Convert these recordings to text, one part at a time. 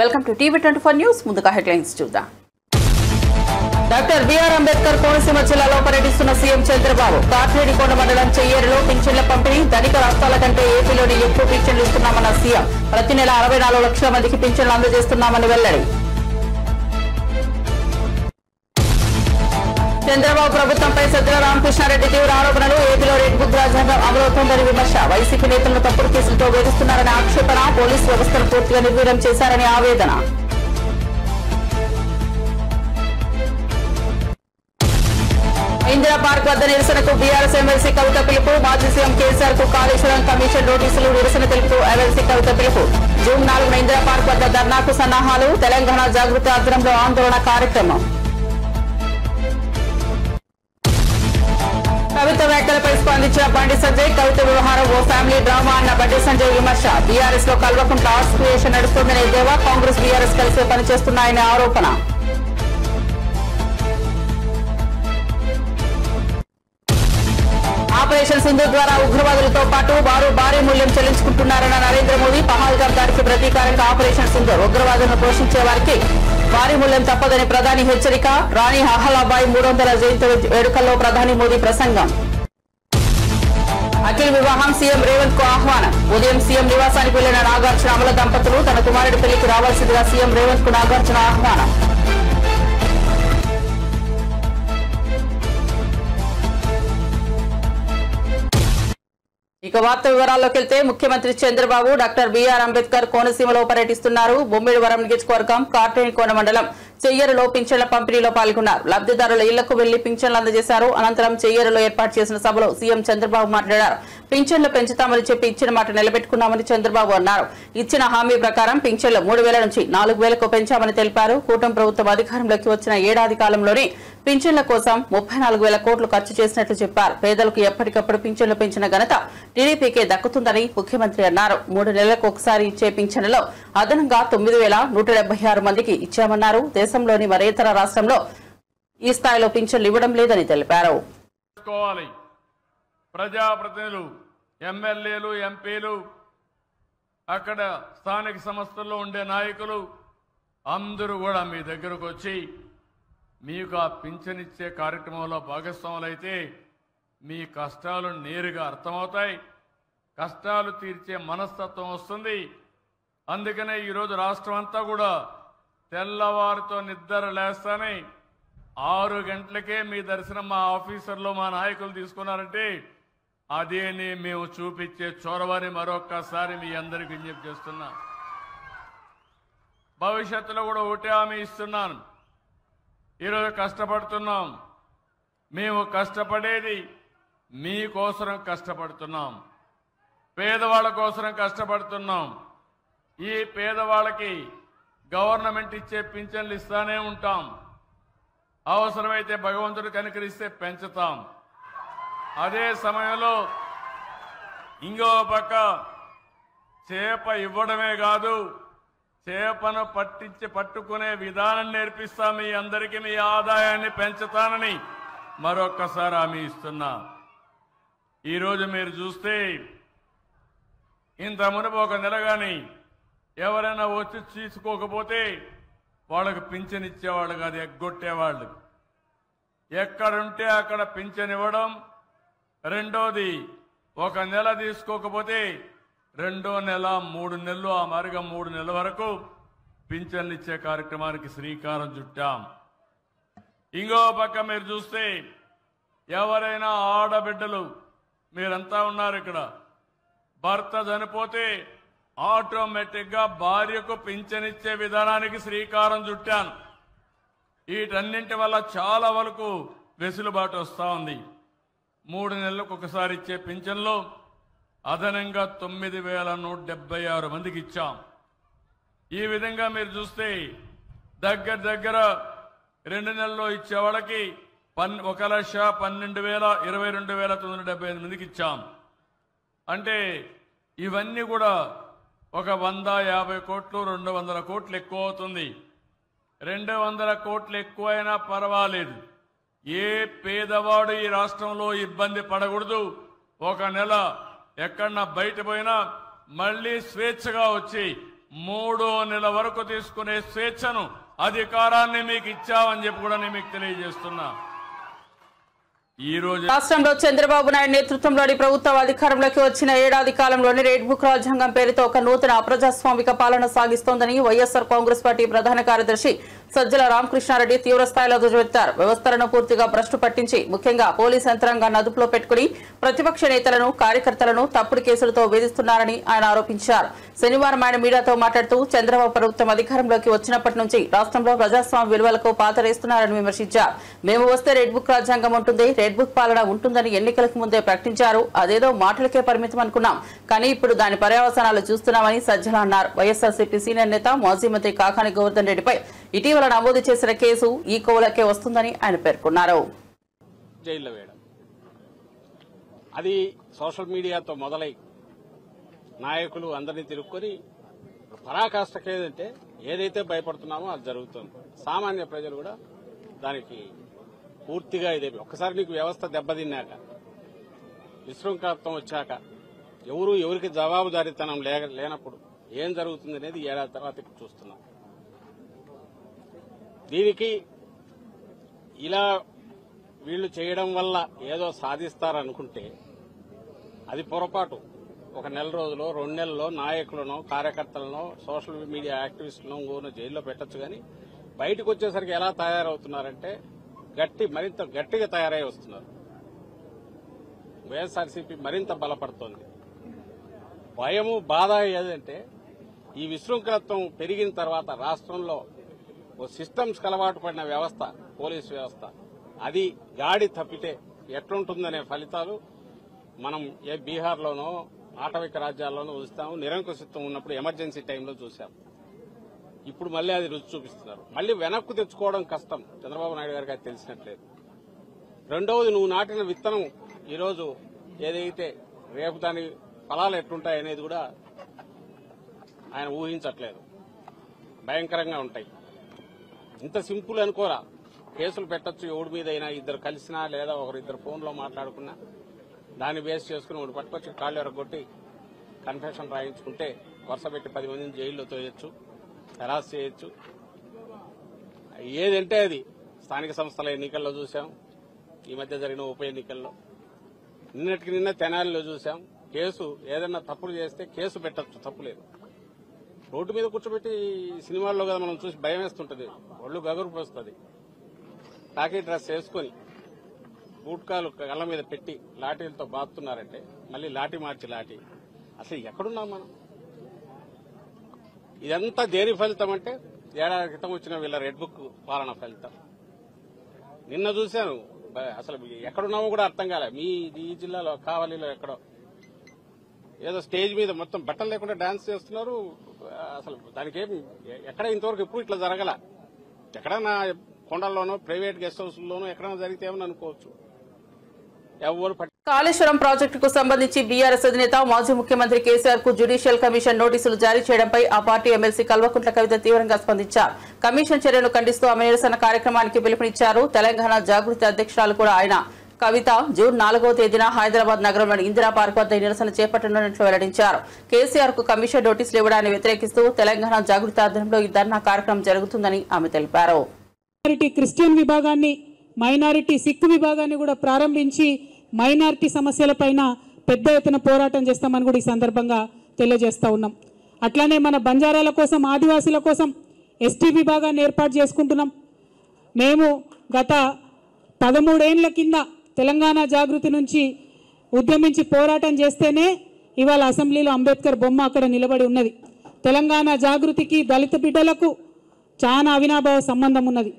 Welcome to TV 24 news. ముందుగా headlines చూద్దాం. Doctor BR Ambedkar Konaseema జిల్లాలో పర్యటిస్తున్న సీఎం చంద్రబాబు. కాట్రేడికొండ మండలం చెయ్యేరులో పింఛన్ల పంపిణీ. ధనిక రాష్ట్రాల కంటే ఏపీలోని ఎక్కువ పింఛన్లు ఇస్తున్నామన్న సీఎం. ప్రతి నెల 64 లక్షల మందికి పింఛన్లు అందజేస్తున్నామని వెల్లడి. చంద్రబాబు ప్రభుత్వంపై సజ్జల రామకృష్ణారెడ్డి తీవ్ర ఆరోపణలు. ఏపీలో రెడ్ బుక్ రాజ్యాంగం అమలవుతోందని విమర్శ. వైసీపీ నేతలను తప్పుడు కేసులతో వేధిస్తున్నారని ఆక్షేపణ. పోలీసు వ్యవస్థను పూర్తిగా నిర్వీర్యం చేశారని ఆవేదన. ఇందిరా పార్క్ వద్ద నిరసనకు బీఆర్ఎస్ ఎమ్మెల్సీ కవిత పిలుపు. మాజీ సీఎం కేసీఆర్ కు కాళేశ్వరం కమిషన్ నోటీసులు. నిరసన తెలుపుతూ ఎమ్మెల్సీ కవిత పిలుపు. జూన్ 4న ఇందిరా పార్క్ వద్ద ధర్నాకు సన్నాహాలు. తెలంగాణ జాగృతి ఆధ్వర్యంలో ఆందోళన కార్యక్రమం. కవిత వ్యాఖ్యలపై స్పందించిన బండి సంజయ్. కవిత వ్యవహారం ఓ ఫ్యామిలీ డ్రామా అన్న బండి సంజయ్ విమర్శ. బీఆర్ఎస్ లో కల్వకుంట్ల ఆర్ట్స్ క్రియేషన్ నడుస్తుందనే దేవా. కాంగ్రెస్ బీఆర్ఎస్ కలిసి పనిచేస్తున్నాయనే ఆరోపణ. ఆపరేషన్ సింధూర్ ద్వారా ఉగ్రవాదులతో పాటు వారు భారీ మూల్యం చెల్లించుకుంటున్నారన్న నరేంద్ర మోదీ. పహల్గాం దాడికి ప్రతీకారంగా ఆపరేషన్ సింధూర్. ఉగ్రవాదులను పోషించే వారికి భారీ మూల్యం తప్పదని ప్రధాని హెచ్చరిక. రాణి అహలాబాయి 300వ జయంతి వేడుకల్లో ప్రధాని మోదీ ప్రసంగం. అఖిల్ వివాహం సీఎం రేవంత్ కు ఆహ్వానం. ఉదయం సీఎం నివాసానికి వెళ్లిన నాగార్జున అమల దంపతులు. తన కుమారుడి పెళ్లికి రావాల్సిందిగా సీఎం రేవంత్ కు నాగార్జున ఆహ్వానం. ఇక వార్త వివరాల్లోకి వెళ్తే ముఖ్యమంత్రి చంద్రబాబు డాక్టర్ బిఆర్ అంబేద్కర్ కోనసీమలో పర్యటిస్తున్నారు. బొమ్మిడివరం నియోజకవర్గం కాట్రేడికొండ మండలం చెయ్యేరులో పింఛన్ల పంపిణీలో పాల్గొన్నారు. లబ్ధిదారుల ఇళ్లకు వెళ్లి పింఛన్లు అందజేశారు. అనంతరం చెయ్యేరులో ఏర్పాటు చేసిన సభలో సీఎం చంద్రబాబు మాట్లాడారు. పింఛన్లు పెంచుతామని చెప్పి ఇచ్చిన మాట నిలబెట్టుకున్నామని చంద్రబాబు అన్నారు. ఇచ్చిన హామీ ప్రకారం పింఛన్లు 3,000 నుంచి 4,000కు పెంచామని తెలిపారు. కూటమి ప్రభుత్వం అధికారంలోకి వచ్చిన ఏడాది కాలంలోనే పింఛన్ల కోసం 34,000 కోట్లు ఖర్చు చేసినట్లు చెప్పారు. పేదలకు ఎప్పటికప్పుడు పింఛన్లు పెంచిన ఘనత టీడీపీకే దక్కుతుందని ముఖ్యమంత్రి అన్నారు. 3 నెలలకు ఒకసారి ఇచ్చే పింఛన్లలో అదనంగా 9,176 మందికి ఇచ్చామన్నారు. దేశంలోని మరే ఇతర రాష్ట్రంలో ఈ స్థాయిలో పింఛన్లు ఇవ్వడం లేదని తెలిపారు. ప్రజాప్రతినిధులు, ఎమ్మెల్యేలు, ఎంపీలు, అక్కడ స్థానిక సంస్థల్లో ఉండే నాయకులు అందరూ కూడా మీ దగ్గరకు వచ్చి మీకు ఆ పింఛనిచ్చే కార్యక్రమంలో భాగస్వాములైతే మీ కష్టాలు నేరుగా అర్థమవుతాయి. కష్టాలు తీర్చే మనస్తత్వం వస్తుంది. అందుకనే ఈరోజు రాష్ట్రం అంతా కూడా తెల్లవారితో నిద్ర లేస్తానే 6 గంటలకే మీ దర్శనం మా ఆఫీసర్లు, మా నాయకులు తీసుకున్నారంటే అదేని మేము చూపించే చొరవని మరొక్కసారి మీ అందరికీ విజ్ఞప్తి చేస్తున్నా. భవిష్యత్తులో కూడా ఒకటే హామీ ఇస్తున్నాను. ఈరోజు కష్టపడుతున్నాం. మేము కష్టపడేది మీకోసం కష్టపడుతున్నాం. పేదవాళ్ళ కోసం కష్టపడుతున్నాం. ఈ పేదవాళ్ళకి గవర్నమెంట్ ఇచ్చే పింఛన్లు ఇస్తానే ఉంటాం. అవసరమైతే భగవంతుడు కనికరిస్తే పెంచుతాం. అదే సమయంలో ఇంకో పక్క చేప ఇవ్వడమే కాదు, చేపను పట్టుకునే విధానం నేర్పిస్తాం. మీ అందరికీ మీ ఆదాయాన్ని పెంచుతానని మరొక్కసారి హామీ ఇస్తున్నా. ఈరోజు మీరు చూస్తే ఇంత మునుపు ఒక నెల కానీ ఎవరైనా వచ్చి తీసుకోకపోతే వాళ్ళకు పింఛన్ ఇచ్చేవాళ్ళు కాదు, ఎగ్గొట్టేవాళ్ళు. ఎక్కడుంటే అక్కడ పింఛన్ ఇవ్వడం. రెండోది, ఒక నెల తీసుకోకపోతే 2వ నెల, 3 నెలలు, ఆ మారిగా 3 నెలల వరకు పింఛన్లు ఇచ్చే కార్యక్రమానికి శ్రీకారం చుట్టాం. ఇంకో పక్క మీరు చూస్తే ఎవరైనా ఆడబిడ్డలు, మీరంతా ఉన్నారు ఇక్కడ, భర్త చనిపోతే ఆటోమేటిక్గా భార్యకు పింఛనిచ్చే విధానానికి శ్రీకారం చుట్టాను. వీటన్నింటి వల్ల చాలా వరకు వెసులుబాటు వస్తూ ఉంది. 3 నెలలకు ఒకసారి ఇచ్చే పింఛన్లో అదనంగా 9,176 మందికి ఇచ్చాం. ఈ విధంగా మీరు చూస్తే దగ్గర 2 నెలల్లో ఇచ్చే వాళ్ళకి 1,12,22,975 మందికి ఇచ్చాం. అంటే ఇవన్నీ కూడా ఒక 150 కోట్లు, 200 కోట్లు ఎక్కువ అవుతుంది. 200 కోట్లు ఎక్కువైనా పర్వాలేదు. ఏ పేదవాడు ఈ రాష్ట్రంలో ఇబ్బంది పడకూడదు. ఒక నెల ఎక్కడన్నా బయట పోయినా మళ్ళీ స్వేచ్ఛగా వచ్చి 3వ నెల వరకు తీసుకునే స్వేచ్ఛను అధికారాన్ని మీకు ఇచ్చామని చెప్పి కూడా నేను మీకు తెలియజేస్తున్నా. ఈ రోజు రాష్ట్రంలో చంద్రబాబు నాయుడు నేతృత్వంలోని ప్రభుత్వం అధికారంలోకి వచ్చిన ఏడాది కాలంలోనే రెడ్ బుక్ రాజ్యాంగం పేరుతో ఒక నూతన అప్రజాస్వామిక పాలన సాగిస్తోందని వైఎస్ఆర్ కాంగ్రెస్ పార్టీ ప్రధాన కార్యదర్శి సజ్జల రామకృష్ణారెడ్డి తీవ్ర స్థాయిలో దుర్వెత్తారు. వ్యవస్థలను పూర్తిగా భ్రష్టు పట్టించి ముఖ్యంగా పోలీస్ యంత్రాంగాన్ని అదుపులో పెట్టుకుని ప్రతిపక్ష నేతలను కార్యకర్తలను తప్పుడు కేసులతో వేధిస్తున్నారని ఆయన ఆరోపించారు. శనివారం ఆయన మీడియాతో మాట్లాడుతూ చంద్రబాబు ప్రభుత్వం అధికారంలోకి వచ్చినప్పటి నుంచి రాష్ట్రంలో ప్రజాస్వామ్య విలువలకు పాతరేస్తున్నారని విమర్శించారు. మేము వస్తే రెడ్ బుక్ రాజ్యాంగం ఉంటుంది, రెడ్ బుక్ పాలన ఉంటుందని ఎన్నికలకు ముందే ప్రకటించారు. అదేదో మాటలకే పరిమితం అనుకున్నాం, కానీ ఇప్పుడు దాని పర్యవసానాలు చూస్తున్నామని సజ్జల అన్నారు. వైఎస్ఆర్సీపీ సీనియర్ నేత మాజీ మంత్రి కాకాని గోవర్ధన్ రెడ్డిపై ఇటీవల నమోదు చేసిన కేసు ఈ కోవలకే వస్తుందని ఆయన పేర్కొన్నారు. జైల్లో వేయడం అది సోషల్ మీడియాతో మొదలై నాయకులు అందరినీ తిరుక్కొని పరాకాష్ఠకి ఏదైతే భయపడుతున్నామో అది జరుగుతుంది. సామాన్య ప్రజలు కూడా దానికి పూర్తిగా ఇదే. ఒక్కసారి నీకు వ్యవస్థ దెబ్బతిన్నాక, విశృంఖలత్వం వచ్చాక, ఎవరికి జవాబుదారీతనం లేనప్పుడు ఏం జరుగుతుంది అనేది ఏడాది తర్వాత చూస్తున్నాం. దీనికి ఇలా వీళ్లు చేయడం వల్ల ఏదో సాధిస్తారనుకుంటే అది పొరపాటు. ఒక నెల రోజులో 2 నెలల్లో నాయకులను, కార్యకర్తలను, సోషల్ మీడియా యాక్టివిస్టులను జైల్లో పెట్టచ్చు. కానీ బయటకు వచ్చేసరికి ఎలా తయారవుతున్నారంటే మరింత గట్టిగా తయారై వస్తున్నారు. వైఎస్ఆర్సీపీ మరింత బలపడుతోంది. భయము, బాధ ఏదంటే ఈ విశృంఖలత్వం పెరిగిన తర్వాత రాష్ట్రంలో ఓ సిస్టమ్స్ అలవాటు పడిన వ్యవస్థ, పోలీస్ వ్యవస్థ, అది గాడి తప్పితే ఎట్లుంటుందనే ఫలితాలు మనం బీహార్లోనో ఆటవిక రాజ్యాల్లోనూ చూస్తాము. నిరంకుశత్వం ఉన్నప్పుడు ఎమర్జెన్సీ టైంలో చూశాం. ఇప్పుడు మళ్లీ అది రుచి చూపిస్తున్నారు. మళ్లీ వెనక్కు తెచ్చుకోవడం కష్టం. చంద్రబాబు నాయుడు గారికి అది తెలిసినట్లేదు. రెండవది, నువ్వు నాటిన విత్తనం ఈరోజు ఏదైతే రేపు దాని ఫలాలు ఎట్లుంటాయనేది కూడా ఆయన ఊహించట్లేదు. భయంకరంగా ఉంటాయి. ఇంత సింపుల్ అనుకోరా. కేసులు పెట్టచ్చు ఎవడి మీద అయినా, ఇద్దరు కలిసినా లేదా ఒకరిద్దరు ఫోన్లో మాట్లాడుకున్నా దాన్ని బేస్ చేసుకుని ఒకటి పట్టుకొచ్చి కాళ్ళు ఎరగొట్టి కన్ఫెషన్ రాయించుకుంటే వరుస పెట్టి 10 మందిని జైల్లో తోయొచ్చు, హెరాస్ చేయొచ్చు. ఏదంటే అది స్థానిక సంస్థల ఎన్నికల్లో చూశాం, ఈ మధ్య జరిగిన ఉప ఎన్నికల్లో, నిన్నటికి నిన్న తెనాలిలో చూశాం. కేసు ఏదన్నా తప్పులు చేస్తే కేసు పెట్టచ్చు, తప్పులేదు. రోడ్డు మీద కూర్చోబెట్టి సినిమాల్లో కదా మనం చూసి భయం వేస్తుంటది, ఒళ్ళు గగురు పోస్తుంది. టాకీ డ్రెస్ వేసుకుని బూట్కాలు కళ్ళ మీద పెట్టి లాఠీలతో బాదుతున్నారంటే మళ్ళీ లాఠీ మార్చి లాఠీ. అసలు ఎక్కడున్నాం మనం? ఇదంతా దేని ఫలితం అంటే ఏడాది క్రితం వచ్చిన వీళ్ళ రెడ్ బుక్ పాలన ఫలితం. నిన్న చూశాను, అసలు ఎక్కడున్నామో కూడా అర్థం కాలే. ఈ జిల్లాలో కావలిలో ఎక్కడో ఏదో స్టేజ్ మీద మొత్తం బట్టలు లేకుండా డాన్స్ చేస్తున్నారు. అసలు దానికి ఎక్కడ ఇంతవరకు ఎప్పుడు ఇట్లా జరగల. ఎక్కడన్నా కొండల్లోనో ప్రైవేట్ గెస్ట్ హౌస్లోనో ఎక్కడైనా జరిగితే ఏమని అనుకోవచ్చు. కాళేశ్వరం ప్రాజెక్టుకు సంబంధించి బీఆర్ఎస్ అధినేత మాజీ ముఖ్యమంత్రి కేసీఆర్ కు జ్యుడిషియల్ కమిషన్ నోటీసులు జారీ చేయడంపై ఆ పార్టీ ఎమ్మెల్సీ కల్వకుంట్ల కవిత తీవ్రంగా స్పందించారు. కమిషన్ చర్యను ఖండిస్తూ ఆమె నిరసన కార్యక్రమానికి పిలుపునిచ్చారు. తెలంగాణ జాగృతి అధ్యక్షురాలు కూడా ఆయన. కవిత జూన్ 4వ తేదీన హైదరాబాద్ నగరంలోని ఇందిరా పార్క్ వద్ద నిరసన చేపట్టనున్నట్లు వెల్లడించారు. కేసీఆర్ కు కమిషన్ నోటీసులు ఇవ్వడాన్ని వ్యతిరేకిస్తూ తెలంగాణ జాగృతి ఆధ్వర్యంలో ఈ ధర్నా కార్యక్రమం జరుగుతుందని ఆమె తెలిపారు. క్రిస్టియన్ విభాగాన్ని, మైనారిటీ సిక్ విభాగాన్ని కూడా ప్రారంభించి మైనారిటీ సమస్యలపైన పెద్ద ఎత్తున పోరాటం చేస్తామని కూడా ఈ సందర్భంగా తెలియజేస్తా ఉన్నాం. అట్లానే మన బంజారాల కోసం, ఆదివాసీల కోసం ఎస్టీ విభాగాన్ని ఏర్పాటు చేసుకుంటున్నాం. మేము గత 13 ఏళ్ల కింద తెలంగాణ జాగృతి నుంచి ఉద్యమించి పోరాటం చేస్తేనే ఇవాళ అసెంబ్లీలో అంబేద్కర్ బొమ్మ అక్కడ నిలబడి ఉన్నది. తెలంగాణ జాగృతికి దళిత బిడ్డలకు చాలా అవినాభావ సంబంధం ఉన్నది.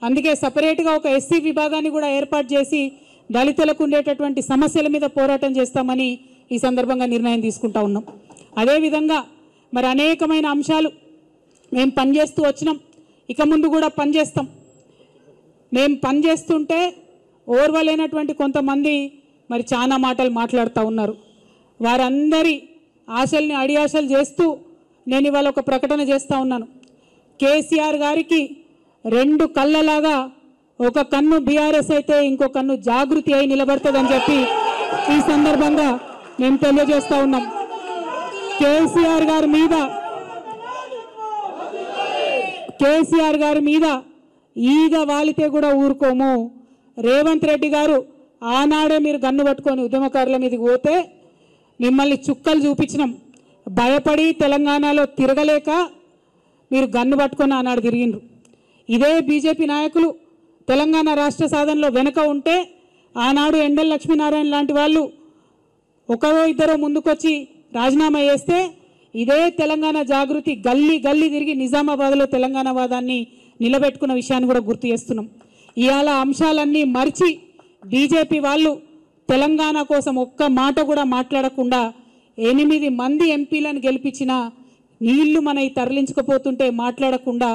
అందుకే సపరేట్గా ఒక ఎస్సీ విభాగాన్ని కూడా ఏర్పాటు చేసి దళితులకు ఉండేటటువంటి సమస్యల మీద పోరాటం చేస్తామని ఈ సందర్భంగా నిర్ణయం తీసుకుంటా ఉన్నాం. అదేవిధంగా మరి అనేకమైన అంశాలు మేము పనిచేస్తూ వచ్చినాం, ఇక ముందు కూడా పనిచేస్తాం. మేము పనిచేస్తుంటే ఓర్వలేనటువంటి కొంతమంది మరి చాలా మాటలు మాట్లాడుతూ ఉన్నారు. వారందరి ఆశల్ని అడియాశలు చేస్తూ నేను ఇవాళ ఒక ప్రకటన చేస్తూ ఉన్నాను. కేసీఆర్ గారికి 2 కళ్ళలాగా ఒక కన్ను బీఆర్ఎస్ అయితే ఇంకో కన్ను జాగృతి అయి నిలబడుతుందని చెప్పి ఈ సందర్భంగా మేము తెలియజేస్తూ ఉన్నాం. కేసీఆర్ గారి మీద కేసీఆర్ గారి మీద ఈగ వాలితే కూడా ఊరుకోము. రేవంత్ రెడ్డి గారు ఆనాడే మీరు గన్ను పట్టుకొని ఉద్యమకారుల మీదకి పోతే మిమ్మల్ని చుక్కలు చూపించినాం. భయపడి తెలంగాణలో తిరగలేక మీరు గన్ను పట్టుకొని ఆనాడు తిరిగిండ్రు. ఇదే బీజేపీ నాయకులు తెలంగాణ రాష్ట్ర సాధనలో వెనుక ఉంటే ఆనాడు ఎండల లక్ష్మీనారాయణ లాంటి వాళ్ళు ఒకరో ఇద్దరో ముందుకొచ్చి రాజీనామా చేస్తే ఇదే తెలంగాణ జాగృతి గల్లీ గల్లీ తిరిగి నిజామాబాద్లో తెలంగాణ వాదాన్ని నిలబెట్టుకున్న విషయాన్ని కూడా గుర్తు చేస్తున్నాం. ఇవాళ అంశాలన్నీ మర్చి బీజేపీ వాళ్ళు తెలంగాణ కోసం ఒక్క మాట కూడా మాట్లాడకుండా 8 మంది ఎంపీలను గెలిపించిన నీళ్లు మనవి తరలించకపోతుంటే మాట్లాడకుండా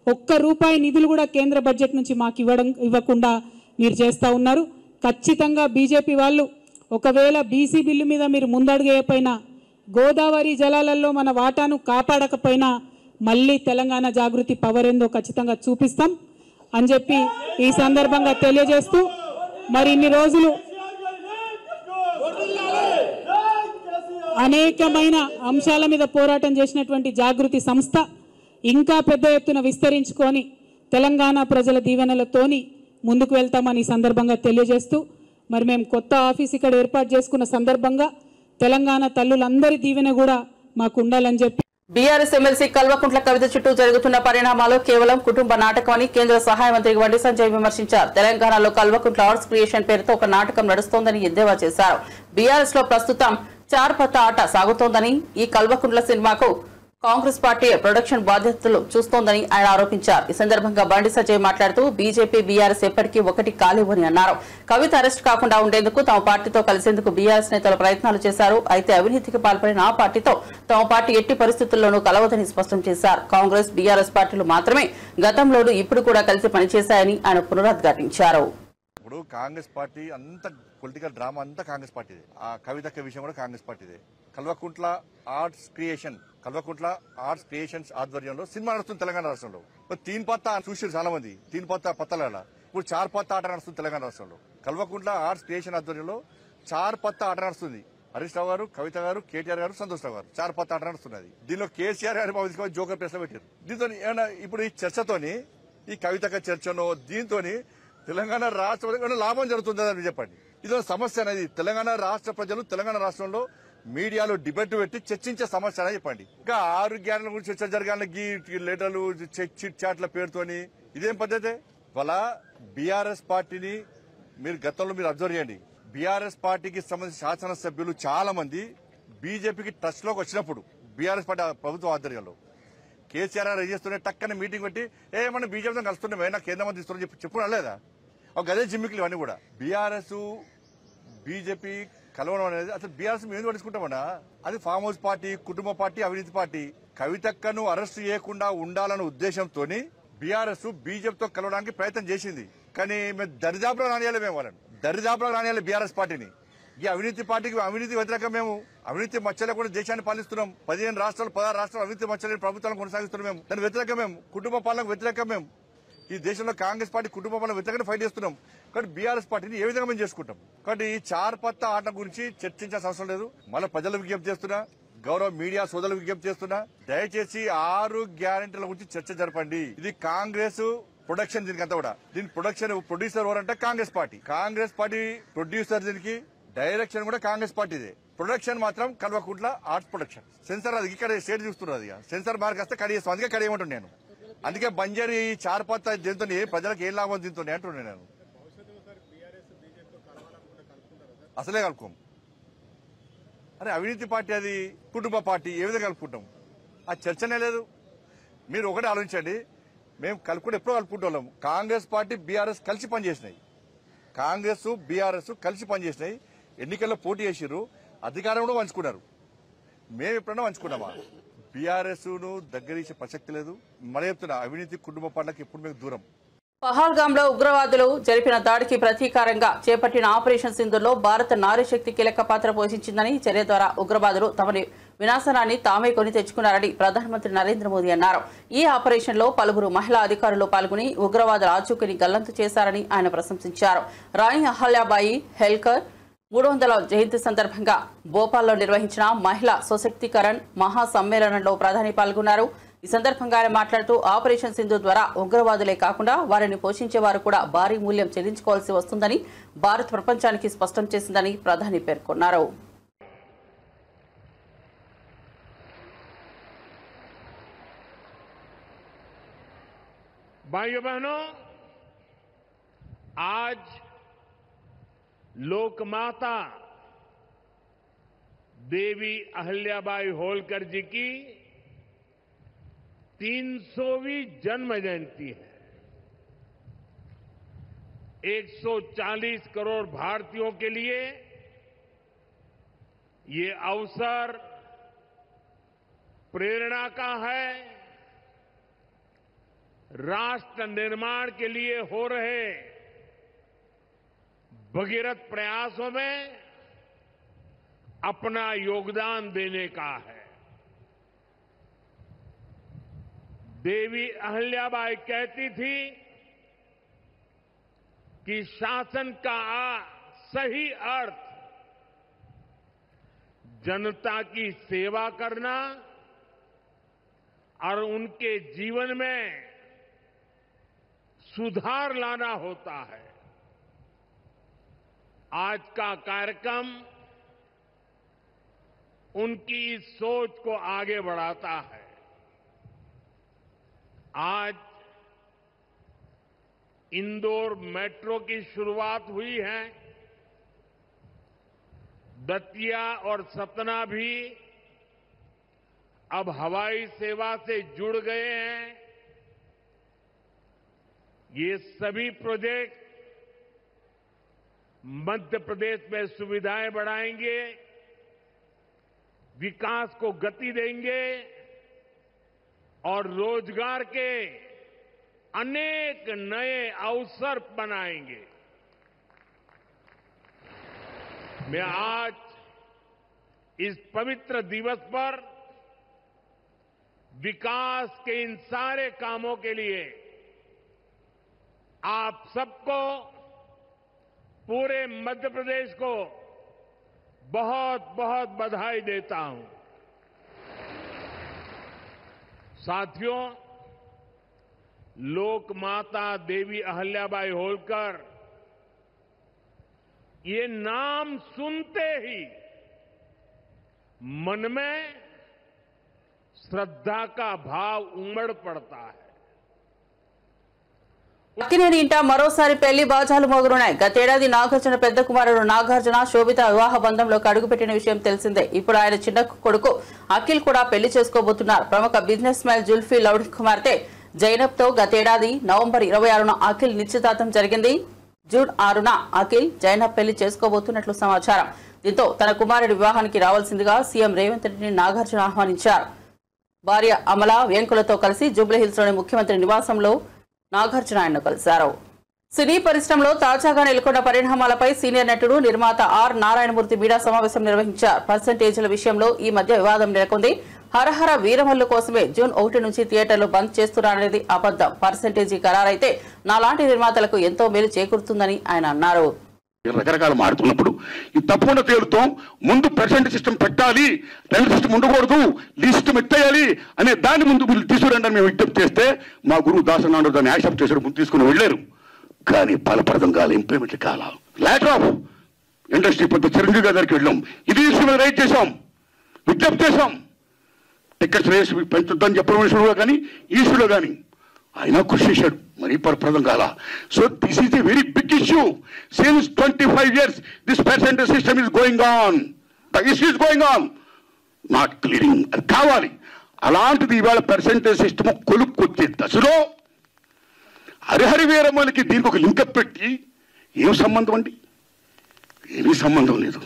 ₹1 నిధులు కూడా కేంద్ర బడ్జెట్ నుంచి మాకు ఇవ్వకుండా మీరు చేస్తూ ఉన్నారు. ఖచ్చితంగా బీజేపీ వాళ్ళు ఒకవేళ బీసీ బిల్లు మీద మీరు ముందడుగేయపోయినా గోదావరి జలాలలో మన వాటాను కాపాడకపోయినా మళ్ళీ తెలంగాణ జాగృతి పవర్ ఏందో ఖచ్చితంగా చూపిస్తాం అని చెప్పి ఈ సందర్భంగా తెలియజేస్తూ మరి ఇన్ని రోజులు అనేకమైన అంశాల మీద పోరాటం చేసినటువంటి జాగృతి సంస్థ ఇంకా పెద్ద ఎత్తున విస్తరించుకొని తెలంగాణ ప్రజల దీవెనలతోని ముందుకు వెళ్తామని ఈ సందర్భంగా తెలియజేస్తూ మరి మేము కొత్త ఆఫీస్ ఇక్కడ ఏర్పాటు చేసుకున్న సందర్భంగా తెలంగాణ తల్లులందరి దీవెన కూడా మాకు ఉండాలని చెప్పి బీఆర్ఎస్ ఎమ్మెల్సీ కల్వకుంట్ల కవిత చుట్టూ జరుగుతున్న పరిణామాలు కేవలం కుటుంబ నాటకమని కేంద్ర సహాయ మంత్రి బండి సంజయ్ విమర్శించారు. తెలంగాణలో కల్వకుంట్ల ఆర్ట్స్ క్రియేషన్ పేరుతో ఒక నాటకం నడుస్తోందని ఎద్దేవా చేశారు. బీఆర్ఎస్ లో ప్రస్తుతం చార్పత్త ఆట సాగుతోందని ఈ కల్వకుంట్ల సినిమాకు కాంగ్రెస్ పార్టీ ప్రొడక్షన్ బాధ్యతలు చూస్తోందని ఆయన ఆరోపించారు. ఈ సందర్భంగా బండి సంజయ్ మాట్లాడుతూ బీజేపీ బీఆర్ఎస్ ఎప్పటికీ ఒకటి కాలేవని అన్నారు. కవిత అరెస్ట్ కాకుండా ఉండేందుకు తమ పార్టీతో కలిసేందుకు బీఆర్ఎస్ నేతలు ప్రయత్నాలు చేశారు. అయితే అవినీతికి పాల్పడిన ఆ పార్టీతో తమ పార్టీ ఎట్టి పరిస్థితుల్లోనూ కలవదని స్పష్టం చేశారు. కాంగ్రెస్ బీఆర్ఎస్ పార్టీలు మాత్రమే గతంలోనూ ఇప్పుడు కూడా కలిసి పనిచేశాయని ఆయన పునరుద్ఘాటించారు. ఇప్పుడు కాంగ్రెస్ పార్టీ అంత పొలిటికల్ డ్రామా అంతా కాంగ్రెస్ పార్టీదే. ఆ కవితక్క విషయం కూడా కాంగ్రెస్ పార్టీదే. కల్వకుంట్ల ఆర్ట్స్ క్రియేషన్స్ ఆధ్వర్యంలో సినిమా నడుస్తుంది తెలంగాణ రాష్ట్రంలో. తీన్ పత్తా చూసారు చాలా మంది, తీన్ పత్తా పత్తల ఇప్పుడు చార్ పత్తా ఆట నడుస్తుంది తెలంగాణ రాష్ట్రంలో. కల్వకుంట్ల ఆర్ట్స్ క్రియేషన్ ఆధ్వర్యంలో చార్ పత్తా ఆట నడుస్తుంది. హరీష్ రావు గారు, కవిత గారు, కేటీఆర్ గారు, సంతోష్ రావు గారు చార్ పత్తా ఆట నడుస్తున్నది. దీనిలో కేసీఆర్ గారు జోకర్ ప్లేస్ లో పెట్టారు. దీంతో ఇప్పుడు ఈ చర్చతోని, ఈ కవితక చర్చనో దీంతోని తెలంగాణ రాష్ట్ర లాభం జరుగుతుందని చెప్పండి. ఇదో సమస్య అనేది తెలంగాణ రాష్ట్ర ప్రజలు తెలంగాణ రాష్ట్రంలో మీడియాలో డిబేట్ పెట్టి చర్చించే సమస్య అని చెప్పండి. ఇంకా 6 గ్యారెంటీల గురించి చర్చ జరగాలి లెటర్లు చిట్ చాట్ల పేరుతోని ఇదేం పద్ధతి? వాళ్ళ బీఆర్ఎస్ పార్టీని మీరు గతంలో మీరు అబ్జర్వ్ చేయండి. బీఆర్ఎస్ పార్టీకి సంబంధించిన శాసనసభ్యులు చాలా మంది బీజేపీకి టచ్ లోకి వచ్చినప్పుడు బీఆర్ఎస్ పార్టీ ప్రభుత్వ ఆధ్వర్యంలో కేసీఆర్ గారు చేస్తుంటే టక్కన మీటింగ్ పెట్టి మనం బీజేపీతో కలుస్తున్నామే నాకు కేంద్ర మంత్రి ఇస్తున్నారని చెప్పుకోవడం లేదా? ఒక గదే జిమ్మికులు ఇవన్నీ కూడా. బీఆర్ఎస్ బీజేపీ కలవడం అనేది అసలు బీఆర్ఎస్ మేము ఎందుకు పట్టించుకుంటామన్నా? అది ఫామ్ హౌస్ పార్టీ, కుటుంబ పార్టీ, అవినీతి పార్టీ. కవితక్కను అరెస్టు చేయకుండా ఉండాలన్న ఉద్దేశంతో బీఆర్ఎస్ బీజేపీతో కలవడానికి ప్రయత్నం చేసింది. కానీ మేము దరిదాపులో రానియాలి, మేము వాళ్ళని దరిదాపులో రానియాలి బీఆర్ఎస్ పార్టీని. ఈ అవినీతి పార్టీకి అవినీతి వ్యతిరేకం. మేము అవినీతి మచ్చలే కూడా దేశాన్ని పాలిస్తున్నాం. 15 రాష్ట్రాలు 16 రాష్ట్రాలు అవినీతి మచ్చలేని ప్రభుత్వాలను కొనసాగిస్తున్నాం. మేము దాని వ్యతిరేకం. మేము కుటుంబ పాలనకు వ్యతిరేకం. మేము ఈ దేశంలో కాంగ్రెస్ పార్టీ కుటుంబ పాలన వ్యతిరేకంగా ఫైట్ చేస్తున్నాం. కాబట్టి బీఆర్ఎస్ పార్టీని ఏ విధంగా మేము చేసుకుంటాం? కాబట్టి ఈ చార్ పత్తా ఆట గురించి చర్చించాల్సిన అవసరం లేదు. మళ్ళీ ప్రజలకు విజ్ఞప్తి చేస్తున్నా, గౌరవ మీడియా సోదరులకు విజ్ఞప్తి చేస్తున్నా, దయచేసి 6 గ్యారెంటీల గురించి చర్చ జరపండి. ఇది కాంగ్రెస్ ప్రొడక్షన్. దీనికి అంతా కూడా దీని ప్రొడ్యూసర్ ఎవరంటే Congress party. Congress party producer, దీనికి డైరెక్షన్ కూడా కాంగ్రెస్ పార్టీదే. ప్రొడక్షన్ మాత్రం కల్వకుంట్ల ఆర్ట్స్ ప్రొడక్షన్. సెన్సార్ అది ఇక్కడ స్టేట్ చూస్తున్నారు. సెన్సార్ మార్క్ వస్తే కడిగేస్తాం. అందుకే కడిగేయమంటున్నాను నేను. అందుకే బంజారీ చార్ పత్తా దీంతో ప్రజలకు ఏం లాభం దీంతో అంటున్నాను నేను. అసలే కలుపుకోం. అరే అవినీతి పార్టీ, అది కుటుంబ పార్టీ, ఏ విధంగా కలుపుకుంటాం? ఆ చర్చనే లేదు. మీరు ఒకటే ఆలోచించండి. మేము కలుపుకుంటే ఎప్పుడో కలుపుకుంటాం. కాంగ్రెస్ పార్టీ బీఆర్ఎస్ కలిసి పనిచేసినాయి. కాంగ్రెస్ బీఆర్ఎస్ కలిసి పనిచేసినాయి. ఎన్నికల్లో పోటీ చేసిర్రు, అధికారం కూడా పంచుకున్నారు. మేము ఎప్పుడన్నా పంచుకున్నామా? బీఆర్ఎస్ ను దగ్గర ప్రసక్తి లేదు. మరి చెప్తున్నా, అవినీతి కుటుంబ పార్టీలకు ఎప్పుడు మేము దూరం. పహల్గాంలో ఉగ్రవాదులు జరిపిన దాడికి ప్రతీకారంగా చేపట్టిన ఆపరేషన్ సింధూర్లో భారత నారీశక్తి కీలక పాత్ర పోషించిందని, చర్య ద్వారా ఉగ్రవాదులు తమని వినాశనాన్ని తామే కొని తెచ్చుకున్నారని ప్రధానమంత్రి నరేంద్ర మోదీ అన్నారు. ఈ ఆపరేషన్లో పలువురు మహిళా అధికారులు పాల్గొని ఉగ్రవాదుల ఆచూకీని గల్లంతు చేశారని ఆయన ప్రశంసించారు. రాణి అహల్యాబాయి హెల్కర్ 300వ జయంతి సందర్భంగా భోపాల్లో నిర్వహించిన మహిళా సశక్తీకరణ్ మహాసమ్మేళనంలో ప్రధాని పాల్గొన్నారు. ఈ సందర్భంగా ఆయన మాట్లాడుతూ ఆపరేషన్ సింధు ద్వారా ఉగ్రవాదులే కాకుండా వారిని పోషించే వారు కూడా భారీ మూల్యం చెల్లించుకోవాల్సి వస్తుందని భారత్ ప్రపంచానికి స్పష్టం చేసిందని ప్రధాని పేర్కొన్నారు. भाइयों बहनों, आज लोकमाता देवी अहिल्याबाई होलकर जी की 300वीं जन्म जयंती है। 140 करोड़ भारतीयों के लिए ये अवसर प्रेरणा का है। राष्ट्र निर्माण के लिए हो रहे भगीरथ प्रयासों में अपना योगदान देने का है। देवी अहिल्याबाई कहती थी कि शासन का सही अर्थ जनता की सेवा करना और उनके जीवन में सुधार लाना होता है। आज का कार्यक्रम उनकी इस सोच को आगे बढ़ाता है। आज इंदौर मेट्रो की शुरुआत हुई है। दतिया और सतना भी अब हवाई सेवा से जुड़ गए हैं। ये सभी प्रोजेक्ट मध्य प्रदेश में सुविधाएं बढ़ाएंगे, विकास को गति देंगे और रोजगार के अनेक नए अवसर बनाएंगे। मैं आज इस पवित्र दिवस पर विकास के इन सारे कामों के लिए आप सबको, पूरे मध्य प्रदेश को बहुत बहुत बधाई देता हूं। साथियों, लोक माता देवी अहिल्याबाई होलकर, ये नाम सुनते ही मन में श्रद्धा का भाव उमड़ पड़ता है। అక్కినేని ఇంట మరోసారి పెళ్లి బాజాలు మోగనున్నాయి. గతేడాది నాగార్జున పెద్ద కుమారుడు నాగార్జున శోభిత వివాహ బంధంలోకి అడుగుపెట్టిన విషయం తెలిసిందే. ఇప్పుడు ఆయన చిన్న కొడుకు అఖిల్ కూడా పెళ్లి చేసుకోబోతున్నారు. ప్రముఖ బిజినెస్ మ్యాన్ జుల్ఫీ లౌడ్ కుమార్తె జైనబ్ తో గతేడాది నవంబర్ 26న అఖిల్ నిశ్చితార్థం జరిగింది. జూన్ 6న అఖిల్ జైనబ్ పెళ్లి చేసుకోబోతున్నట్లు సమాచారం. దీంతో తన కుమారుడి వివాహానికి రావాల్సిందిగా సీఎం రేవంత్ రెడ్డిని నాగార్జున ఆహ్వానించారు. భార్య అమల వెంకులతో కలిసి జూబ్లీహిల్స్ లోని ముఖ్యమంత్రి నివాసంలో నాగార్జున ఆయన్ను కలిశారు. సినీ పరిశ్రమలో తాజాగా నెలకొన్న పరిణామాలపై సీనియర్ నటుడు నిర్మాత ఆర్ నారాయణమూర్తి మీడియా సమావేశం నిర్వహించారు. పర్సెంటేజీల విషయంలో ఈ మధ్య వివాదం నెలకొంది. హరహర వీరమల్లు కోసమే జూన్ 1 నుంచి థియేటర్లు బంద్ చేస్తున్నారనేది అబద్ధం. పర్సెంటేజీ ఖరారైతే నాలాంటి నిర్మాతలకు ఎంతో మేలు చేకూరుతుందని ఆయన అన్నారు. రకరకాలు మారుతున్నప్పుడు ఈ తప్పకుండా తేలుతాం. ముందు పర్సెంట్ సిస్టమ్ పెట్టాలి, రెండో సిస్టమ్ ఉండకూడదు, ఈ సిస్టమ్ ఎత్తేయాలి అనే దాన్ని ముందు మీరు తీసుకురండి మేము విజ్ఞప్తి చేస్తే మా గురువు దాసనాడు దాన్ని యాక్సెప్ట్ చేశారు, ముందు తీసుకుని వెళ్ళారు. కానీ ఫలప్రదం కాల, ఇంప్లిమెంట్ కాల. లాటర్ ఆఫ్ ఇండస్ట్రీ పెద్ద చిరంజీవి గారి దగ్గరికి వెళ్ళాం, ఇది ఇష్యూ మీద రైట్ చేశాం, విజ్ఞప్తి చేశాం. టికెట్స్ రేస్ పెంచుద్దని చెప్పడం విషయంలో కానీ ఈ ఇష్యూలో కానీ ఆయన కృషి చేశాడు, మరీ ఫలప్రదం కాల. So this is a very big issue. Since 25 years this percentage system is going on, the issue is going on, not clearing. అది కావాలి. అలాంటిది ఇవాళ పర్సెంటేజ్ సిస్టమ్ కొలుక్కొచ్చే దశలో హరిహరి వీరమ్మలకి దీనికి ఒక లింకప్ పెట్టి ఏం సంబంధం అండి? ఏమీ సంబంధం లేదు.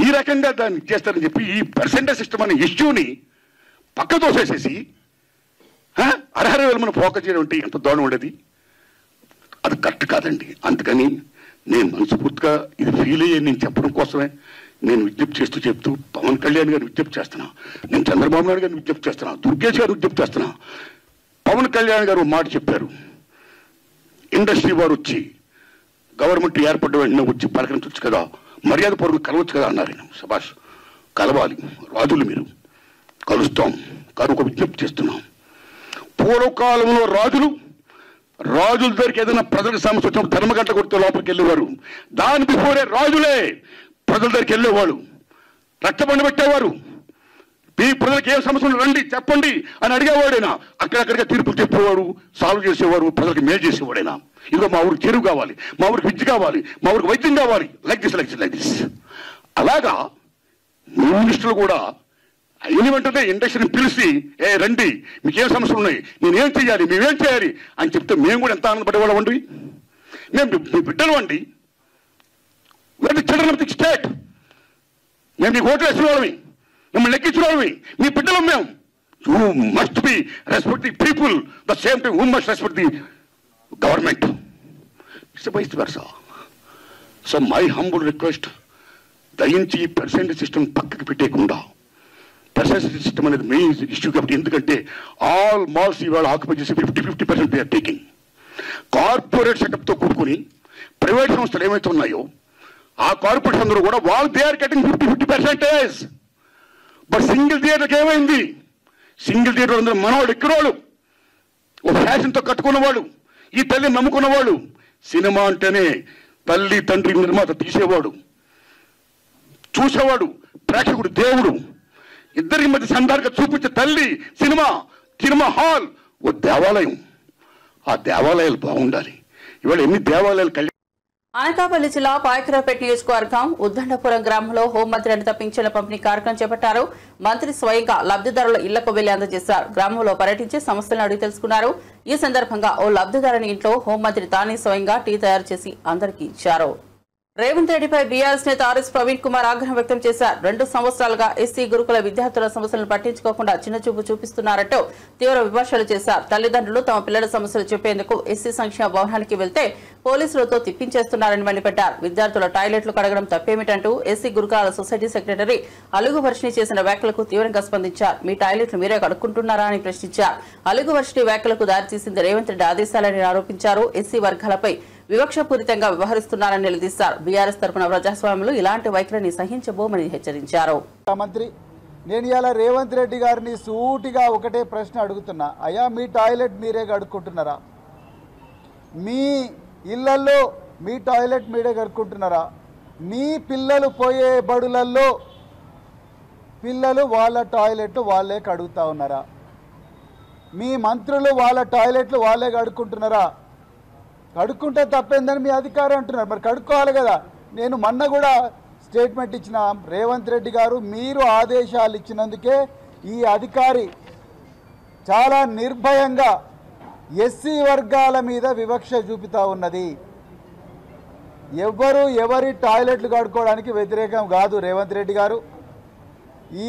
ఈ రకంగా దాన్ని చేస్తారని చెప్పి ఈ పర్సెంటేజ్ సిస్టమ్ అనే ఇష్యూని పక్క తోసేసేసి హరిహరి వీరమ్మను ఫోకస్ చేయడం అంటే ఎంత దోణం ఉండేది. అది కరెక్ట్ కాదండి. అందుకని నేను మనస్ఫూర్తిగా ఇది ఫీల్ అయ్యే నేను చెప్పడం కోసమే నేను విజ్ఞప్తి చెప్తూ పవన్ కళ్యాణ్ గారిని విజ్ఞప్తి చేస్తున్నా, నేను చంద్రబాబు నాయుడు గారిని విజ్ఞప్తి చేస్తున్నా, దుర్గేష్ గారిని విజ్ఞప్తి చేస్తున్నా. పవన్ కళ్యాణ్ గారు మాట చెప్పారు, ఇండస్ట్రీ వారు వచ్చి గవర్నమెంట్ ఏర్పడ్డ వెంటనే వచ్చి పలకరించవచ్చు కదా, మర్యాద పూర్వకంగా కలవచ్చు కదా అన్నారు. శభాష్, కలవాలి రాజులు, మీరు కలుస్తాం, కానీ ఒక విజ్ఞప్తి చేస్తున్నాం. పూర్వకాలంలో రాజుల దగ్గరికి ఏదైనా ప్రజలకు సమస్య వచ్చినప్పుడు ధర్మగంట కొడితే లోపలికి వెళ్ళేవారు. దాని బిఫోరే రాజులే ప్రజల దగ్గరికి వెళ్ళేవాడు, రచ్చబండ పెట్టేవారు. మీ ప్రజలకు ఏం సమస్యలు రండి చెప్పండి అని అడిగేవాడైనా అక్కడక్కడిగా తీర్పులు చెప్పేవాడు, సాల్వ్ చేసేవాడు, ప్రజలకు మేలు చేసేవాడైనా. ఇదిగో మా ఊరికి చెరువు కావాలి, మా ఊరికి విద్య కావాలి, మా ఊరికి వైద్యం కావాలి, లైక్ దిస్. అలాగా మినిస్టర్లు కూడా అయిన వెంటనే ఇండస్ట్రీని పిలిచి రండి మీకేం సమస్యలు ఉన్నాయి, నేనేం చేయాలి, మేమేం చేయాలి అని చెప్తే మేము కూడా ఎంత ఆనందపడేవాళ్ళం అండి. మేము మీ బిడ్డలు అండి, చిల్డ్రన్ ఆఫ్ ది స్టేట్. మేము మీకు ఓట్లు వేసిన వాళ్ళమి, మిమ్మల్ని లెక్కించిన వాళ్ళమి, మీ బిడ్డలు మేము. You must be respect the people the same time you must respect the government. It's vice versa. So my humble request, దయించి ఈ పర్సెంటేజ్ సిస్టమ్ పక్కకి పెట్టేయకుండా, పర్సెంటేజ్ సిస్టమ్ అనేది మెయిన్ ఇష్యూ కాబట్టి. ఎందుకంటే ఆల్ మాల్స్ ఇవాళ ఆక్యుపై చేసి 50% దే ఆర్ టేకింగ్. కార్పొరేట్ సెటప్తో కూడుకుని ప్రైవేట్ సంస్థలు ఏమైతే ఉన్నాయో ఆ కార్పొరేట్స్ అందరూ కూడా they are getting 50%. But single థియేటర్కి ఏమైంది? సింగిల్ థియేటర్ అందరూ మనవాడు ఎక్కినవాడు, ఓ ఫ్యాషన్తో కట్టుకున్నవాడు, ఈ తల్లి నమ్ముకున్నవాడు. సినిమా అంటేనే తల్లి తండ్రి నిర్మాత తీసేవాడు, చూసేవాడు, ప్రేక్షకుడు దేవుడు. ఇద్దరికి మధ్య సంధానంగా చూపించే తల్లి సినిమా హాల్ ఓ దేవాలయం. ఆ దేవాలయాలు బాగుండాలి. ఇవాళ ఎన్ని దేవాలయాలు అనకాపల్లి జిల్లా పాయకరావుపేట నియోజకవర్గం ఉద్దండపురం గ్రామంలో హోంమంత్రి అనిత పింఛన్ల పంపిణీ కార్యక్రమం చేపట్టారు. మంత్రి స్వయంగా లబ్ధిదారుల ఇళ్లకు వెళ్లి అందజేశారు. గ్రామంలో పర్యటించి సమస్యలను అడిగి తెలుసుకున్నారు. ఈ సందర్భంగా ఓ లబ్ధిదారుని ఇంట్లో హోంమంత్రి తానే స్వయంగా టీ తయారు చేసి అందరికీ ఇచ్చారు. రేవంత్ రెడ్డిపై బీఆర్ఎస్ నేత ఆర్ఎస్ ప్రవీణ్ కుమార్ ఆగ్రహం వ్యక్తం చేశారు. 2 సంవత్సరాలుగా ఎస్సీ గురుకుల విద్యార్థుల సమస్యలను పట్టించుకోకుండా చిన్నచూపు చూపిస్తున్నారంటూ తీవ్ర విమర్శలు చేశారు. తల్లిదండ్రులు తమ పిల్లల సమస్యలు చెప్పేందుకు ఎస్సీ సంక్షేమ భవనానికి వెళ్తే పోలీసులతో తిప్పించేస్తున్నారని మండిపడ్డారు. విద్యార్థుల టాయిలెట్లు కడగడం తప్పేమిటంటూ ఎస్సీ గురుకులాల సొసైటీ సెక్రటరీ అలుగు వర్షిణి చేసిన వ్యాఖ్యలకు తీవ్రంగా స్పందించారు. మీ టాయిలెట్లు మీరే కడుక్కుంటున్నారా అని ప్రశ్నించారు. అలుగు వర్షిణి వ్యాఖ్యలకు దారితీసింది రేవంత్ రెడ్డి ఆదేశాలని ఆరోపించారు. ఎస్సీ వర్గాలపై వివక్షపూరితంగా వ్యవహరిస్తున్నారని నిలదీశారు. బీఆర్ఎస్ తరపున ప్రజాస్వామ్యంలో ఇలాంటి వైఖరిని సహించబోమని హెచ్చరించారు. మంత్రి, నేను ఇలా రేవంత్ రెడ్డి గారిని సూటిగా ఒకటే ప్రశ్న అడుగుతున్నా. అయ్యా, మీ టాయిలెట్ మీరే కడుక్కుంటున్నారా? మీ ఇళ్లల్లో మీ టాయిలెట్ మీరే కడుక్కుంటున్నారా? మీ పిల్లలు పోయే బడులల్లో పిల్లలు వాళ్ళ టాయిలెట్లు వాళ్ళే కడుగుతా ఉన్నారా? మీ మంత్రులు వాళ్ళ టాయిలెట్లు వాళ్ళే కడుక్కుంటున్నారా? కడుక్కుంటే తప్పేందని మీ అధికారం అంటున్నారు. మరి కడుక్కోవాలి కదా. నేను మొన్న కూడా స్టేట్మెంట్ ఇచ్చిన, రేవంత్ రెడ్డి గారు మీరు ఆదేశాలు ఇచ్చినందుకే ఈ అధికారి చాలా నిర్భయంగా ఎస్సీ వర్గాల మీద వివక్ష చూపుతా ఉన్నది. ఎవరి టాయిలెట్లు కడుక్కోవడానికి వ్యతిరేకం కాదు రేవంత్ రెడ్డి గారు.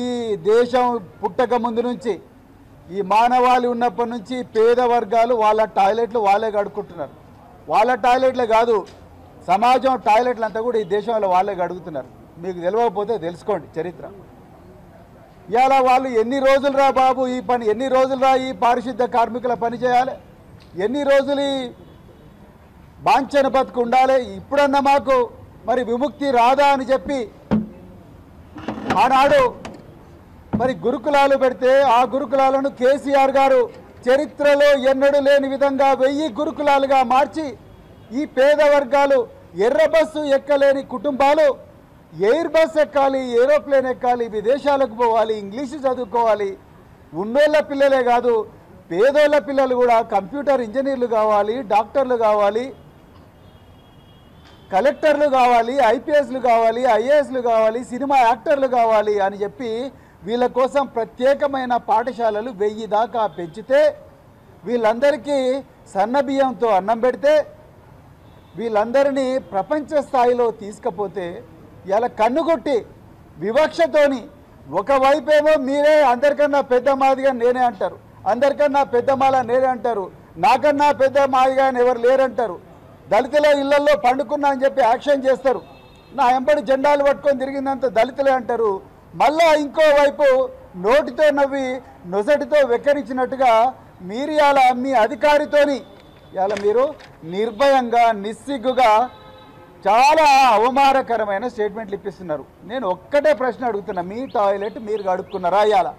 ఈ దేశం పుట్టక ముందు నుంచి, ఈ మానవాళి ఉన్నప్పటి నుంచి పేద వర్గాలు వాళ్ళ టాయిలెట్లు వాళ్ళే కడుక్కుంటున్నారు. వాళ్ళ టాయిలెట్లే కాదు, సమాజం టాయిలెట్లు అంతా కూడా ఈ దేశంలో వాళ్ళే కడుగుతున్నారు. మీకు తెలియకపోతే తెలుసుకోండి చరిత్ర. ఇవాళ వాళ్ళు ఎన్ని రోజులు రా బాబు ఈ పని, ఎన్ని రోజులు రా ఈ పారిశుద్ధ కార్మికుల పని చేయాలి, ఎన్ని రోజులు ఈ బాంఛన బతుకు ఉండాలి, ఇప్పుడన్నా మాకు మరి విముక్తి రాదా అని చెప్పి ఆనాడు మరి గురుకులాలు పెడితే ఆ గురుకులాలను కేసీఆర్ గారు చరిత్రలో ఎన్నడూ లేని విధంగా 1000 గురుకులాలుగా మార్చి ఈ పేద వర్గాలు, ఎర్ర బస్సు ఎక్కలేని కుటుంబాలు ఎయిర్ బస్ ఎక్కాలి, ఏరోప్లేన్ ఎక్కాలి, విదేశాలకు పోవాలి, ఇంగ్లీషు చదువుకోవాలి. ఉన్నోళ్ళ పిల్లలే కాదు, పేదోళ్ళ పిల్లలు కూడా కంప్యూటర్ ఇంజనీర్లు కావాలి, డాక్టర్లు కావాలి, కలెక్టర్లు కావాలి, ఐపీఎస్లు కావాలి, ఐఏఎస్లు కావాలి, సినిమా యాక్టర్లు కావాలి అని చెప్పి వీళ్ళ కోసం ప్రత్యేకమైన పాఠశాలలు 1000 దాకా పెంచితే, వీళ్ళందరికీ సన్నబియ్యంతో అన్నం పెడితే, వీళ్ళందరినీ ప్రపంచ స్థాయిలో తీసుకపోతే ఇలా కన్నుకొట్టి వివక్షతోని ఒకవైపేమో మీరే అందరికన్నా పెద్ద మాదిగా నేనే అంటారు, అందరికన్నా పెద్ద మాల నేనే అంటారు, నాకన్నా పెద్ద మాదిగా ఎవరు లేరంటారు, దళితుల ఇళ్లలో పండుకున్నా అని చెప్పి యాక్షన్ చేస్తారు, నా ఎంబడి జెండాలు పట్టుకొని తిరిగిందంత దళితులే అంటారు. మళ్ళా ఇంకోవైపు నోటితో నవ్వి నొసటితో వెక్కరించినట్టుగా మీరు ఇలా మీ అధికారితోని ఇలా మీరు నిర్భయంగా నిస్సిగ్గుగా చాలా అవమానకరమైన స్టేట్మెంట్లు ఇప్పిస్తున్నారు. నేను ఒక్కటే ప్రశ్న అడుగుతున్నా, మీ టాయిలెట్ మీరు కడుక్కున్నారా? ఇవాళ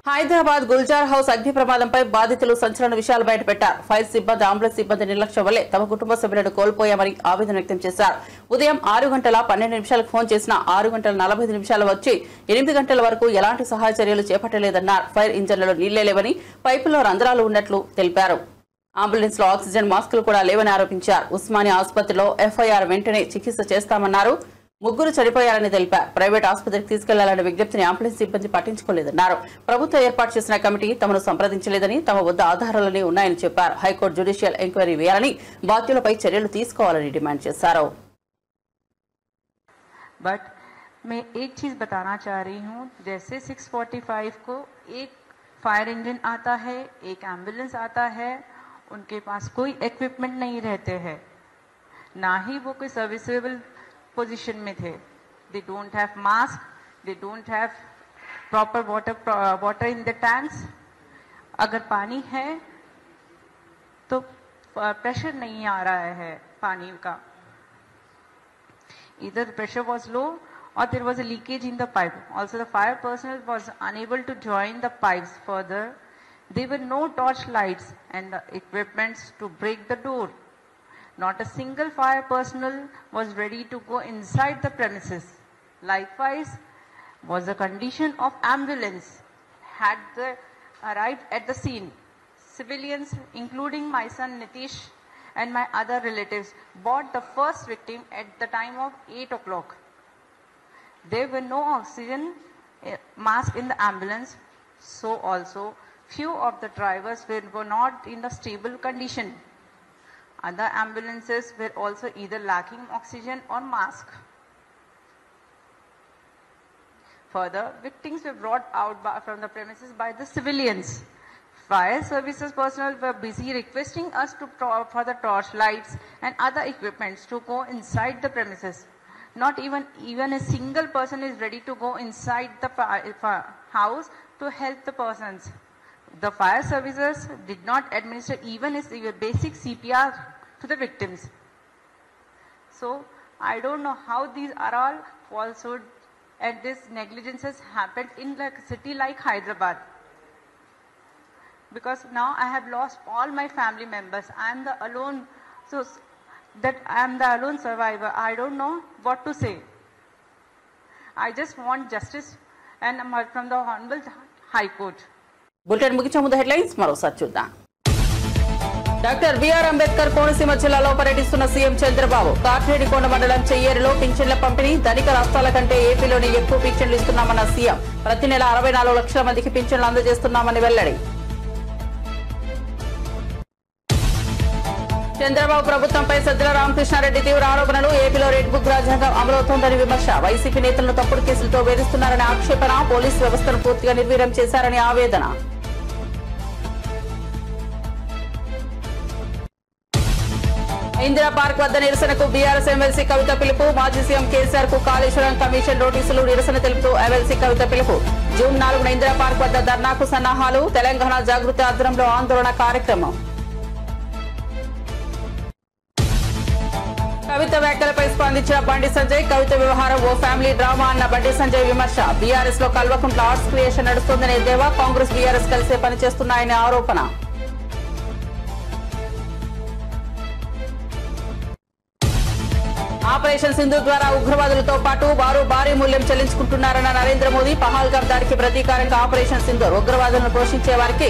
హైదరాబాద్ గుల్జార్ హౌస్ అగ్ని ప్రమాదంపై బాధితులు సంచలన విషయాలు బయటపెట్టారు. ఫైర్ సిబ్బంది, అంబులెన్స్ సిబ్బంది నిర్లక్ష్యం వల్లే తమ కుటుంబ సభ్యులను కోల్పోయామని ఆవేదన వ్యక్తం చేశారు. ఉదయం 6:12 ఫోన్ చేసిన 6:45 వచ్చి 8 గంటల వరకు ఎలాంటి సహాయ చర్యలు చేపట్టలేదన్నారు. ఫైర్ ఇంజన్లలో నీళ్లే లేవని, పైపుల్లో రంధ్రాలు ఉన్నట్లు తెలిపారు. అంబులెన్స్ లో ఆక్సిజన్ మాస్కులు కూడా లేవని ఆరోపించారు. ఉస్మానియా ఆసుపత్రిలో ఎఫ్ఐఆర్ వెంటనే చికిత్స చేస్తామన్నారు. 3 చనిపోయారని తెలిపారు. ప్రైవేట్ ఆసుపత్రికి తీసుకెళ్లాలనే విజ్ఞప్తిని అంబులెన్స్ సిబ్బంది పట్టించుకోలేదన్నారు. ప్రభుత్వం ఏర్పాటు చేసిన కమిటీ తమను సంప్రదించలేదని, తమ వద్ద ఆధారాలన్నీ ఉన్నాయని చెప్పారు. హైకోర్టు జ్యుడిషియల్ ఎంక్వైరీ వేయాలని, బాధ్యులపై చర్యలు తీసుకోవాలని డిమాండ్ చేశారు. बट मैं एक चीज़ बताना चाह रही हूँ, जैसे 6:45 को एक फायर इंजन आता है, एक एम्बुलेंस आता है, उनके पास कोई इक्विपमेंट नहीं रहते हैं, ना ही वो कोई सर्विसेबल पोजीशन में थे. They don't have mask, they don't have proper water in the tanks. अगर पानी है तो प्रेशर नहीं आ रहा है पानी का. Either the pressure was low or there was a leakage in the pipe. Also the fire personnel was unable to join the pipes further. There were no torch lights and the equipments to break the door. Not a single fire personnel was ready to go inside the premises. Likewise was the condition of ambulance had arrived at the scene. Civilians, including my son Nitish and my other relatives, bought the first victim at the time of 8 o'clock. There were no oxygen mask in the ambulance, so also few of the drivers were not in the stable condition. Other ambulances were also either lacking oxygen or mask. Further, victims were brought out from the premises by the civilians. Fire services personnel were busy requesting us for the torch lights and other equipments to go inside the premises. Not even a single person is ready to go inside the house to help the persons. The fire services did not administer even a basic CPR to the victims. So I don't know how these are all falsehood and this negligence has happened in a city like Hyderabad. Because now I have lost all my family members. I am the alone, so that I am the alone survivor. I don't know what to say. I just want justice and from the Honorable High Court. Bulletin ముగించే ముందు headlines మరోసారి చూద్దాం. Doctor BR Ambedkar Konaseema జిల్లాలో పర్యటిస్తున్న CM Chandrababu. కాట్రేడికొండ మండలం చెయ్యేరులో పింఛన్ల పంపిణీ. ధనిక రాష్ట్రాల కంటే ఏపీలోనే ఎక్కువ పింఛన్లు ఇస్తున్నామన్న సీఎం. ప్రతి నెల 64 లక్షల మందికి పింఛన్లు అందజేస్తున్నామని వెల్లడి. చంద్రబాబు ప్రభుత్వంపై సజ్జల రామకృష్ణారెడ్డి తీవ్ర ఆరోపణలు. ఏపీలో రెడ్ బుక్ రాజ్యాంగం అమలవుతోందని విమర్శ. వైసీపీ నేతలను తప్పుడు కేసులతో వేధిస్తున్నారని ఆక్షేపణ. పోలీసు వ్యవస్థను పూర్తిగా నిర్వీర్యం చేశారని ఆవేదన. ఇందిరా పార్క్ వద్ద నిరసనకు బీఆర్ఎస్ ఎమ్మెల్సీ కవిత పిలుపు. మాజీ సీఎం కేసీఆర్ కు కాళేశ్వరం కమిషన్ నోటీసులు. నిరసన తెలుపుతూ ఎమ్మెల్సీ కవిత పిలుపు. జూన్ 4న ఇందిరా పార్క్ వద్ద ధర్నాకు సన్నాహాలు. తెలంగాణ జాగృతి ఆధ్వర్యంలో ఆందోళన కార్యక్రమం. కవిత వ్యాఖ్యలపై స్పందించిన బండి సంజయ్. కవిత వ్యవహారం ఓ ఫ్యామిలీ డ్రామా అన్న బండి సంజయ్ విమర్శ. బీఆర్ఎస్ లో కల్వకుంట్ల ఆర్ట్స్ క్రియేషన్ నడుస్తోందనే దేవా. కాంగ్రెస్ బీఆర్ఎస్ కలిసే పనిచేస్తున్నాయనే ఆరోపణ. ఆపరేషన్ సింధు ద్వారా ఉగ్రవాదులతో పాటు వారు భారీ మూల్యం చెల్లించుకుంటున్నారన్న నరేంద్ర మోదీ. పహల్గాం దాడికి ప్రతీకారంగా ఆపరేషన్ సింధూర్. ఉగ్రవాదులను పోషించే వారికి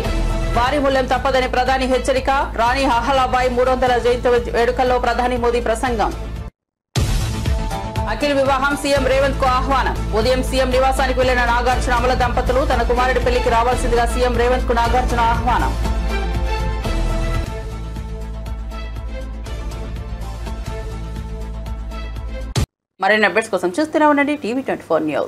భారీ మూల్యం తప్పదని ప్రధాని హెచ్చరిక. రాణి అహలాబాయి 300వ జయంతి వేడుకల్లో ప్రధాని మోదీ ప్రసంగం. అఖిల్ వివాహం. సీఎం రేవంత్ కు ఆహ్వానం. ఉదయం సీఎం నివాసానికి వెళ్లిన నాగార్జున అమల దంపతులు. తన కుమారుడి పెళ్లికి రావాల్సిందిగా సీఎం రేవంత్ కు నాగార్జున ఆహ్వానం. మరిన్ని అప్డేట్స్ కోసం చూస్తూనే ఉండండి టీవీ 24 న్యూస్.